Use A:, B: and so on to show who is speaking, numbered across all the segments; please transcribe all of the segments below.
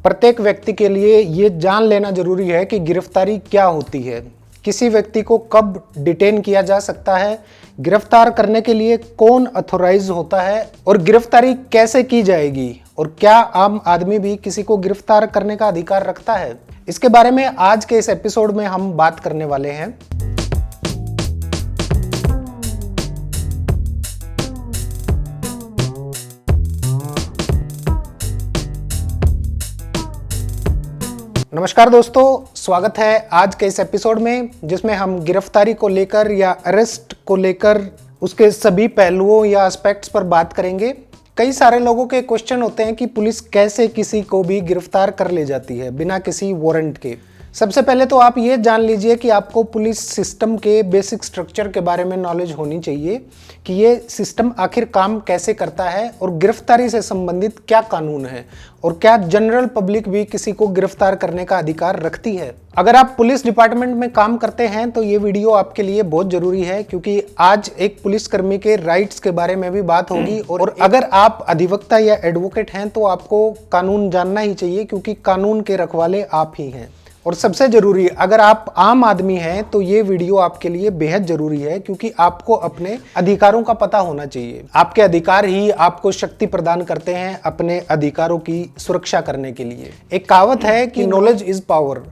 A: प्रत्येक व्यक्ति के लिए ये जान लेना जरूरी है कि गिरफ्तारी क्या होती है, किसी व्यक्ति को कब डिटेन किया जा सकता है, गिरफ्तार करने के लिए कौन अथॉराइज होता है और गिरफ्तारी कैसे की जाएगी और क्या आम आदमी भी किसी को गिरफ्तार करने का अधिकार रखता है। इसके बारे में आज के इस एपिसोड में हम बात करने वाले हैं। नमस्कार दोस्तों, स्वागत है आज के इस एपिसोड में जिसमें हम गिरफ्तारी को लेकर या अरेस्ट को लेकर उसके सभी पहलुओं या एस्पेक्ट्स पर बात करेंगे। कई सारे लोगों के क्वेश्चन होते हैं कि पुलिस कैसे किसी को भी गिरफ्तार कर ले जाती है बिना किसी वारंट के। सबसे पहले तो आप ये जान लीजिए कि आपको पुलिस सिस्टम के बेसिक स्ट्रक्चर के बारे में नॉलेज होनी चाहिए कि ये सिस्टम आखिर काम कैसे करता है और गिरफ्तारी से संबंधित क्या कानून है और क्या जनरल पब्लिक भी किसी को गिरफ्तार करने का अधिकार रखती है। अगर आप पुलिस डिपार्टमेंट में काम करते हैं तो ये वीडियो आपके लिए बहुत जरूरी है, क्योंकि आज एक पुलिसकर्मी के राइट्स के बारे में भी बात होगी और अगर आप अधिवक्ता या एडवोकेट हैं तो आपको कानून जानना ही चाहिए, क्योंकि कानून के रखवाले आप ही हैं। और सबसे जरूरी, अगर आप आम आदमी हैं तो ये वीडियो आपके लिए बेहद जरूरी है, क्योंकि आपको अपने अधिकारों का पता होना चाहिए। आपके अधिकार ही आपको शक्ति प्रदान करते हैं अपने अधिकारों की सुरक्षा करने के लिए। एक कहावत है कि नॉलेज इज पावर।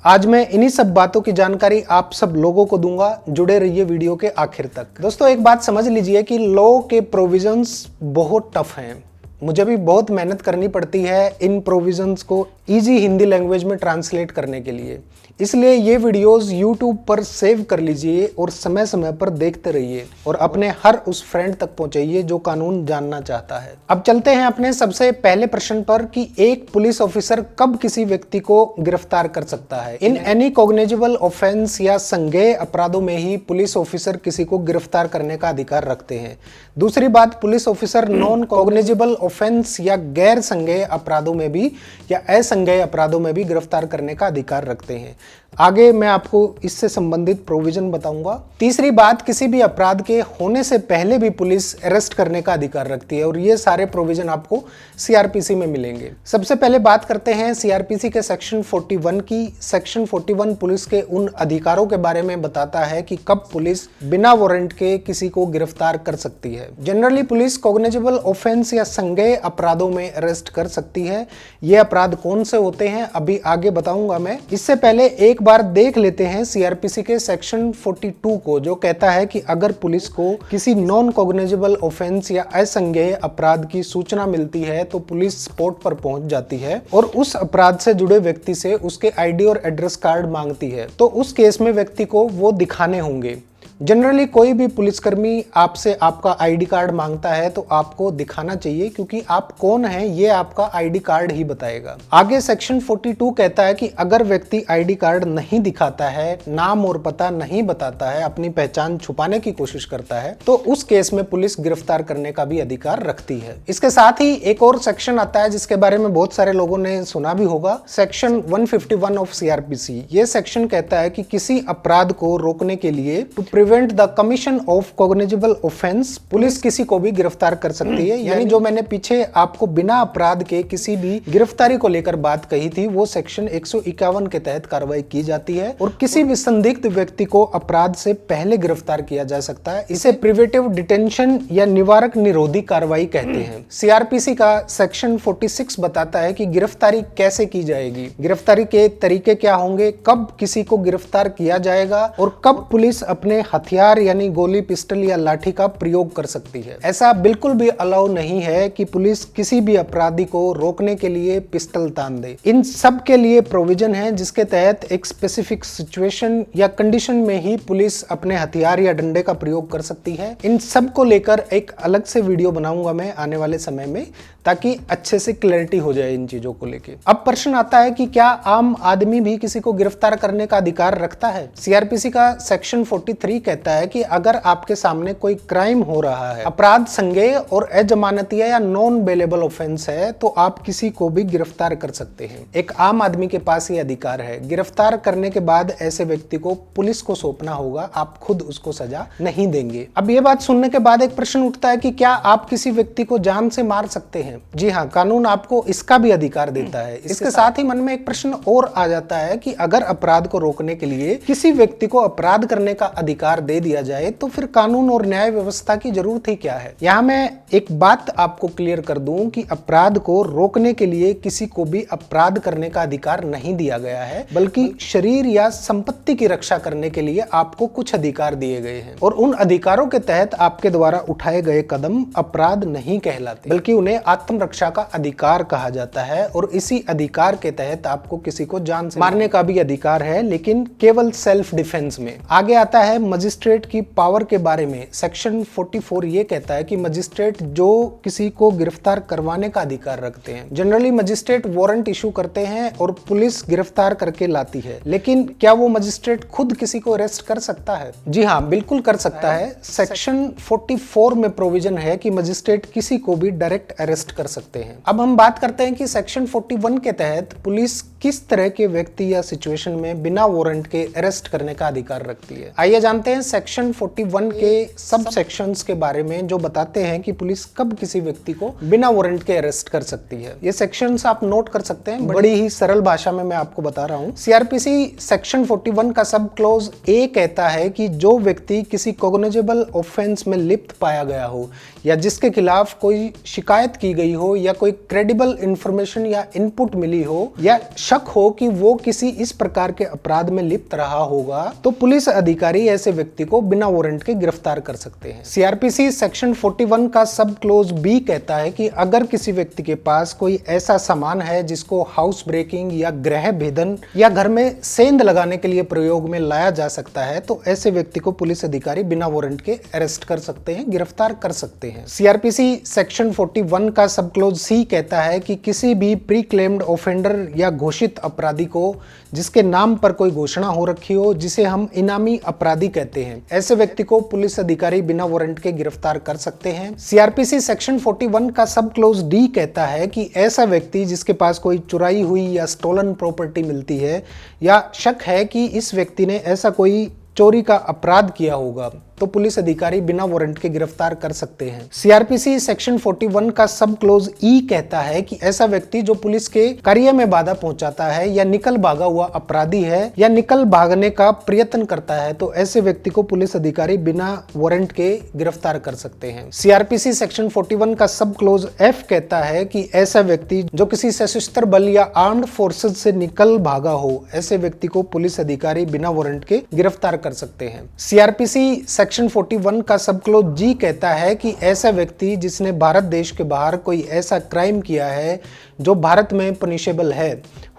A: आज मैं इन्हीं सब बातों की जानकारी आप सब लोगों को दूंगा। जुड़े रहिए वीडियो के आखिर तक। दोस्तों, एक बात समझ लीजिए कि लॉ के प्रोविजंस बहुत टफ हैं। मुझे भी बहुत मेहनत करनी पड़ती है इन प्रोविजंस को इजी हिंदी लैंग्वेज में ट्रांसलेट करने के लिए। इसलिए ये वीडियोस YouTube पर सेव कर लीजिए और समय समय पर देखते रहिए और अपने हर उस फ्रेंड तक पहुंचाइए जो कानून जानना चाहता है। अब चलते हैं अपने सबसे पहले प्रश्न पर कि एक पुलिस ऑफिसर कब किसी व्यक्ति को गिरफ्तार कर सकता है। इन एनी कॉग्निजेबल ऑफेंस या संज्ञेय अपराधों में ही पुलिस ऑफिसर किसी को गिरफ्तार करने का अधिकार रखते हैं। दूसरी बात, police officer non cognizable offence या गैर संज्ञेय अपराधों में भी या असंज्ञेय अपराधों में भी गिरफ्तार करने का अधिकार रखते हैं। आगे मैं आपको इससे संबंधित प्रोविजन बताऊंगा। तीसरी बात, किसी भी अपराध के होने से पहले भी पुलिस अरेस्ट करने का अधिकार रखती है और ये सारे प्रोविजन आपको सीआरपीसी में मिलेंगे। सबसे पहले बात करते हैं सीआरपीसी के सेक्शन 41 की। सेक्शन 41 पुलिस के उन अधिकारों के बारे में बताता है कि कब पुलिस बिना वारंट के किसी को गिरफ्तार कर सकती है। जनरली पुलिस कॉग्निजेबल ऑफेंस या संज्ञेय अपराधों में अरेस्ट कर सकती है। ये अपराध कौन से होते हैं अभी आगे बताऊंगा मैं। इससे पहले एक बार देख लेते हैं सीआरपीसी के सेक्शन 42 को, जो कहता है कि अगर पुलिस को किसी नॉन कॉग्निजेबल ऑफेंस या असंज्ञेय अपराध की सूचना मिलती है तो पुलिस स्पॉट पर पहुंच जाती है और उस अपराध से जुड़े व्यक्ति से उसके आईडी और एड्रेस कार्ड मांगती है। तो उस केस में व्यक्ति को वो दिखाने होंगे। जनरली कोई भी पुलिसकर्मी आपसे आपका आईडी कार्ड मांगता है तो आपको दिखाना चाहिए, क्योंकि आप कौन हैं ये आपका आईडी कार्ड ही बताएगा। आगे सेक्शन 42 कहता है कि अगर व्यक्ति आईडी कार्ड नहीं दिखाता है, नाम और पता नहीं बताता है, अपनी पहचान छुपाने की कोशिश करता है, तो उस केस में पुलिस गिरफ्तार करने का भी अधिकार रखती है। इसके साथ ही एक और सेक्शन आता है जिसके बारे में बहुत सारे लोगों ने सुना भी होगा, सेक्शन 151 ऑफ सीआरपीसी। ये सेक्शन कहता है कि किसी अपराध को रोकने के लिए prevent the commission of cognizable offence, police किसी को भी गिरफ्तार कर सकती है। यानी जो मैंने पीछे आपको बिना अपराध के किसी भी गिरफ्तारी को लेकर बात कही थी, वो सेक्शन 151 के तहत कार्रवाई की जाती है और किसी भी संदिग्ध व्यक्ति को अपराध से पहले गिरफ्तार किया जा सकता है। इसे प्रिवेंटिव डिटेंशन या निवारक निरोधी कार्रवाई कहते हैं। सीआरपीसी का सेक्शन 46 बताता है कि गिरफ्तारी कैसे की जाएगी, गिरफ्तारी के तरीके क्या होंगे, कब किसी को गिरफ्तार किया जाएगा और कब पुलिस अपने हथियार यानी गोली, पिस्टल या लाठी का प्रयोग कर सकती है। ऐसा बिल्कुल भी अलाउ नहीं है कि पुलिस किसी भी अपराधी को रोकने के लिए पिस्टल तान दे। इन सब के लिए प्रोविजन है जिसके तहत एक स्पेसिफिक सिचुएशन या कंडीशन में ही पुलिस अपने हथियार या डंडे का प्रयोग कर सकती है। इन सब को लेकर एक अलग से वीडियो बनाऊंगा मैं आने वाले समय में, ताकि अच्छे से क्लैरिटी हो जाए इन चीजों को लेके। अब प्रश्न आता है कि क्या आम आदमी भी किसी को गिरफ्तार करने का अधिकार रखता है। सीआरपीसी का सेक्शन 43 कहता है कि अगर आपके सामने कोई क्राइम हो रहा है, अपराध संज्ञेय और अजमानतीय या नॉन बेलेबल ऑफेंस है, तो आप किसी को भी गिरफ्तार कर सकते हैं। एक आम आदमी के पास ये अधिकार है। गिरफ्तार करने के बाद ऐसे व्यक्ति को पुलिस को सौंपना होगा, आप खुद उसको सजा नहीं देंगे। अब ये बात सुनने के बाद एक प्रश्न उठता है कि क्या आप किसी व्यक्ति को जान से मार सकते हैं? जी हाँ, कानून आपको इसका भी अधिकार देता है। इसके साथ ही मन में एक प्रश्न और आ जाता है कि अगर अपराध को रोकने के लिए किसी व्यक्ति को अपराध करने का अधिकार दे दिया जाए तो फिर कानून और न्याय व्यवस्था की जरूरत ही क्या है? यहाँ मैं एक बात आपको क्लियर कर दूं कि अपराध को रोकने के लिए किसी को भी अपराध करने का अधिकार नहीं दिया गया है, बल्कि शरीर या संपत्ति की रक्षा करने के लिए आपको कुछ अधिकार दिए गए हैं और उन अधिकारों के तहत आपके द्वारा उठाए गए कदम अपराध नहीं कहलाते, बल्कि उन्हें आत्मरक्षा का अधिकार कहा जाता है। और इसी अधिकार के तहत आपको किसी को जान से मारने का भी अधिकार है, लेकिन केवल सेल्फ डिफेंस में। आगे आता है मजिस्ट्रेट की पावर के बारे में। सेक्शन 44 ये कहता है कि मजिस्ट्रेट जो किसी को गिरफ्तार करवाने का अधिकार रखते हैं। जनरली मजिस्ट्रेट वारंट इशू करते हैं और पुलिस गिरफ्तार करके लाती है, लेकिन क्या वो मजिस्ट्रेट खुद किसी को अरेस्ट कर सकता है? जी हाँ, बिल्कुल कर सकता है। सेक्शन 44 में प्रोविजन है कि मजिस्ट्रेट किसी को भी डायरेक्ट अरेस्ट कर सकते हैं। अब हम बात करते हैं कि सेक्शन 41 के तहत पुलिस किस तरह के व्यक्ति या सिचुएशन में बिना वारंट के अरेस्ट करने का अधिकार रखती है। आइए जानते हैं सेक्शन 41 के सब सेक्शंस के बारे में, जो बताते हैं कि पुलिस कब किसी व्यक्ति को बिना वारंट के अरेस्ट कर सकती है। ये सेक्शंस आप नोट कर सकते हैं, बड़ी ही सरल भाषा में मैं आपको बता रहा हूँ। सीआरपीसी सेक्शन 41 का सब क्लोज ए कहता है कि जो व्यक्ति किसी कॉग्निजेबल ऑफेंस में लिप्त पाया गया हो या जिसके खिलाफ कोई शिकायत की गई हो या कोई क्रेडिबल इंफॉर्मेशन या इनपुट मिली हो या शक हो कि वो किसी इस प्रकार के अपराध में लिप्त रहा होगा, तो पुलिस अधिकारी ऐसे व्यक्ति को बिना वारंट के गिरफ्तार कर सकते हैं। सीआरपीसी सेक्शन 41 का सब क्लोज बी कहता है कि अगर किसी व्यक्ति के पास कोई ऐसा सामान है जिसको हाउस ब्रेकिंग या गृह भेदन या घर में सेंध लगाने के लिए प्रयोग में लाया जा सकता है, तो ऐसे व्यक्ति को पुलिस अधिकारी बिना वारंट के अरेस्ट कर सकते हैं, गिरफ्तार कर सकते हैं। सीआरपीसी सेक्शन 41 का सब क्लोज सी कहता है कि किसी भी प्री क्लेम्ड ऑफेंडर या घोषित अपराधी को जिसके नाम पर कोई घोषणा हो रखी हो, जिसे हम इनामी अपराधी कहते हैं, ऐसे व्यक्ति को पुलिस अधिकारी बिना वारंट के गिरफ्तार कर सकते हैं। सीआरपीसी सेक्शन 41 का सब क्लोज डी कहता है कि ऐसा व्यक्ति जिसके पास कोई चुराई हुई या स्टोलन प्रॉपर्टी मिलती है या शक है कि इस व्यक्ति ने ऐसा कोई चोरी का अपराध किया होगा, तो पुलिस अधिकारी बिना वारंट के गिरफ्तार कर सकते हैं। सीआरपीसी सेक्शन 41 का सब क्लोज ई कहता है कि ऐसा व्यक्ति जो पुलिस के कार्य में बाधा पहुंचाता है या निकल भागा हुआ अपराधी है या निकल भागने का प्रयत्न करता है, तो ऐसे व्यक्ति को पुलिस अधिकारी बिना वारंट के गिरफ्तार कर सकते हैं। सीआरपीसी सेक्शन 41 का सब क्लोज एफ कहता है कि ऐसा व्यक्ति जो किसी सशस्त्र बल या आर्म्ड फोर्सेज से निकल भागा हो, ऐसे व्यक्ति को पुलिस अधिकारी बिना वारंट के गिरफ्तार कर सकते हैं। सीआरपीसी सेक्शन 41 का सब क्लोज जी कहता है कि ऐसा व्यक्ति जिसने भारत देश के बाहर कोई ऐसा क्राइम किया है जो भारत में पनिशेबल है,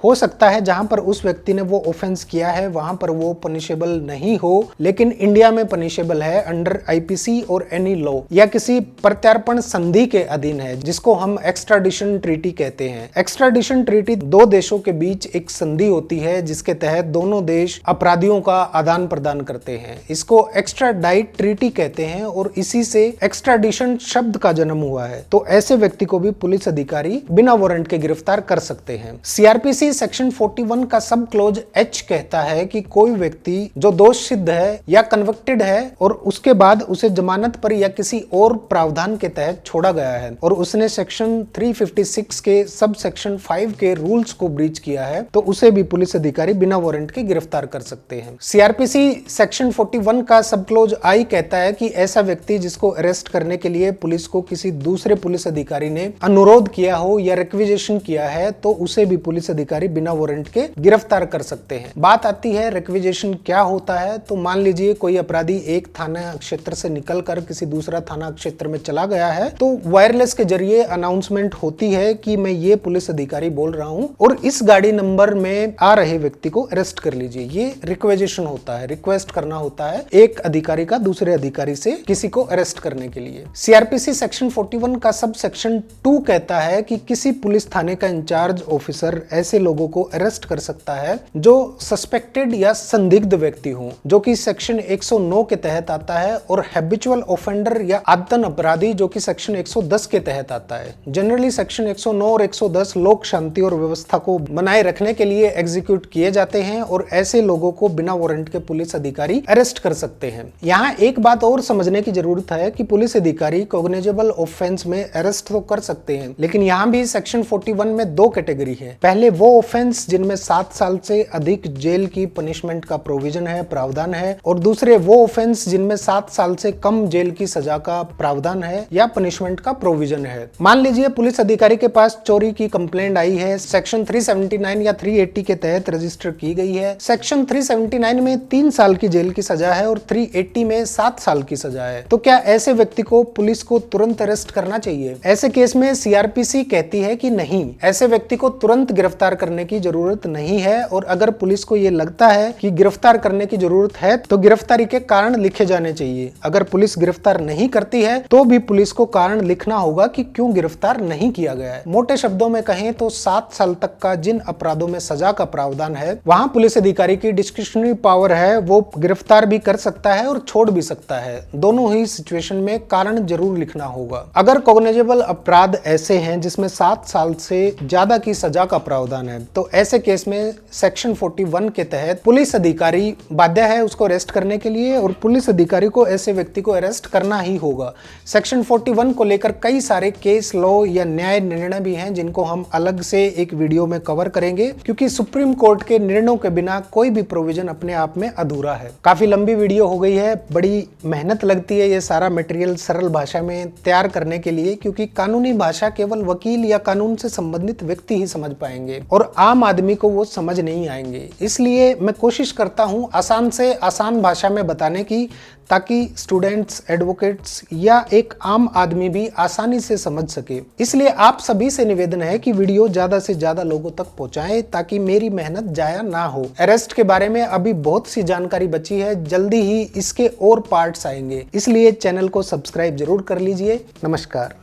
A: हो सकता है जहां पर उस व्यक्ति ने वो ऑफेंस किया है वहां पर वो पनिशेबल नहीं हो, लेकिन इंडिया में पनिशेबल है अंडर आईपीसी और एनी लॉ, या किसी प्रत्यार्पण संधि के अधीन है जिसको हम एक्स्ट्राडिशन ट्रीटी कहते हैं। एक्स्ट्राडिशन ट्रीटी दो देशों के बीच एक संधि होती है जिसके तहत दोनों देश अपराधियों का आदान प्रदान करते हैं। इसको एक्स्ट्राडाइट ट्रीटी कहते हैं और इसी से एक्स्ट्राडिशन शब्द का जन्म हुआ है। तो ऐसे व्यक्ति को भी पुलिस अधिकारी बिना वारंट के गिरफ्तार कर सकते हैं। सीआरपीसी सेक्शन 41 का सब क्लोज एच कहता है कि कोई व्यक्ति जो दोष सिद्ध है या कन्विक्टेड है और उसके बाद उसे जमानत पर या किसी और प्रावधान के तहत छोड़ा गया है और उसने सेक्शन 356 के सब सेक्शन 5 के रूल्स को ब्रीच किया है, तो उसे भी पुलिस अधिकारी बिना वारंट के गिरफ्तार कर सकते हैं। सीआरपीसी सेक्शन 41 का सब क्लोज आई कहता है कि ऐसा व्यक्ति जिसको अरेस्ट करने के लिए पुलिस को किसी दूसरे पुलिस अधिकारी ने अनुरोध किया हो या रिक्विजिशन किया है, तो उसे भी पुलिस अधिकारी बिना वारंट के गिरफ्तार कर सकते हैं। बात आती है रिक्विजिशन क्या होता है। तो मान लीजिए कोई अपराधी एक थाना क्षेत्र से निकलकर किसी दूसरा थाना क्षेत्र में चला गया है, तो वायरलेस के जरिए अनाउंसमेंट होती है कि मैं ये पुलिस अधिकारी बोल रहा हूं और इस गाड़ी नंबर में आ रहे व्यक्ति को अरेस्ट कर लीजिए। ये रिक्विजिशन होता है, रिक्वेस्ट करना होता है एक अधिकारी का दूसरे अधिकारी से किसी को अरेस्ट करने के लिए। सीआरपीसी सेक्शन 41 का सब सेक्शन 2 कहता है कि किसी पुलिस थाने का इंचार्ज ऑफिसर ऐसे लोगों को अरेस्ट कर सकता है जो सस्पेक्टेड या संदिग्ध व्यक्ति हो, जो कि सेक्शन 109 के तहत आता है, और हैबिचुअल ऑफेंडर या आदतन अपराधी जो कि सेक्शन 110 के तहत आता है। जनरली सेक्शन 109 और 110 लोक शांति और व्यवस्था को बनाए रखने के लिए एग्जीक्यूट किए जाते हैं और ऐसे लोगों को बिना वारंट के पुलिस अधिकारी अरेस्ट कर सकते हैं। यहाँ एक बात और समझने की जरूरत है कि पुलिस अधिकारी कॉग्निजेबल ऑफेंस में अरेस्ट तो कर सकते हैं, लेकिन यहाँ भी सेक्शन 41 में दो कैटेगरी है। पहले वो ऑफेंस जिनमें 7 साल से अधिक जेल की पनिशमेंट का प्रोविजन है, प्रावधान है, और दूसरे वो ऑफेंस जिनमें 7 साल से कम जेल की सजा का प्रावधान है या पनिशमेंट का प्रोविजन है। मान लीजिए पुलिस अधिकारी के पास चोरी की कंप्लेंट आई है, सेक्शन 379 या 380 के तहत रजिस्टर की गई है। सेक्शन 379 में 3 साल की जेल की सजा है और 380 में 7 साल की सजा है। तो क्या ऐसे व्यक्ति को पुलिस को तुरंत अरेस्ट करना चाहिए? ऐसे केस में सीआरपीसी कहती है कि नहीं, ऐसे व्यक्ति को तुरंत गिरफ्तार करने की जरूरत नहीं है, और अगर पुलिस को ये लगता है कि गिरफ्तार करने की जरूरत है तो गिरफ्तारी के कारण लिखे जाने चाहिए। अगर पुलिस गिरफ्तार नहीं करती है तो भी पुलिस को कारण लिखना होगा कि क्यों गिरफ्तार नहीं किया गया है। मोटे शब्दों में कहें तो 7 साल तक का जिन अपराधों में सजा का प्रावधान है, वहां पुलिस अधिकारी की डिस्क्रिशनरी पावर है, वो गिरफ्तार भी कर सकता है और छोड़ भी सकता है। दोनों ही सिचुएशन में कारण जरूर लिखना होगा। अगर कॉग्निजेबल अपराध ऐसे हैं जिसमें 7 साल से ज्यादा की सजा का प्रावधान है, तो ऐसे केस में सेक्शन 41 के तहत पुलिस अधिकारी बाध्य है उसको अरेस्ट करने के लिए, और पुलिस अधिकारी को ऐसे व्यक्ति को अरेस्ट करना ही होगा। सेक्शन 41 को लेकर कई सारे केस, लॉ या न्याय निर्णय भी हैं जिनको हम अलग से एक वीडियो में कवर करेंगे, क्योंकि सुप्रीम कोर्ट के निर्णयों के बिना कोई भी प्रोविजन अपने आप में अधूरा है। काफी लंबी वीडियो हो गई है, बड़ी मेहनत लगती है ये सारा मटेरियल सरल भाषा में तैयार करने के लिए, क्योंकि कानूनी भाषा केवल वकील या कानून से संबंधित व्यक्ति ही समझ पाएंगे और आम आदमी को वो समझ नहीं आएंगे। इसलिए मैं कोशिश करता हूं आसान से आसान भाषा में बताने की, ताकि स्टूडेंट्स, एडवोकेट्स या एक आम आदमी भी आसानी से समझ सके। इसलिए आप सभी से निवेदन है कि वीडियो ज्यादा से ज्यादा लोगों तक पहुंचाएं, ताकि मेरी मेहनत जाया ना हो। अरेस्ट के बारे में अभी बहुत सी जानकारी बची है, जल्दी ही इसके और पार्ट्स आएंगे, इसलिए चैनल को सब्सक्राइब जरूर कर लीजिए। नमस्कार।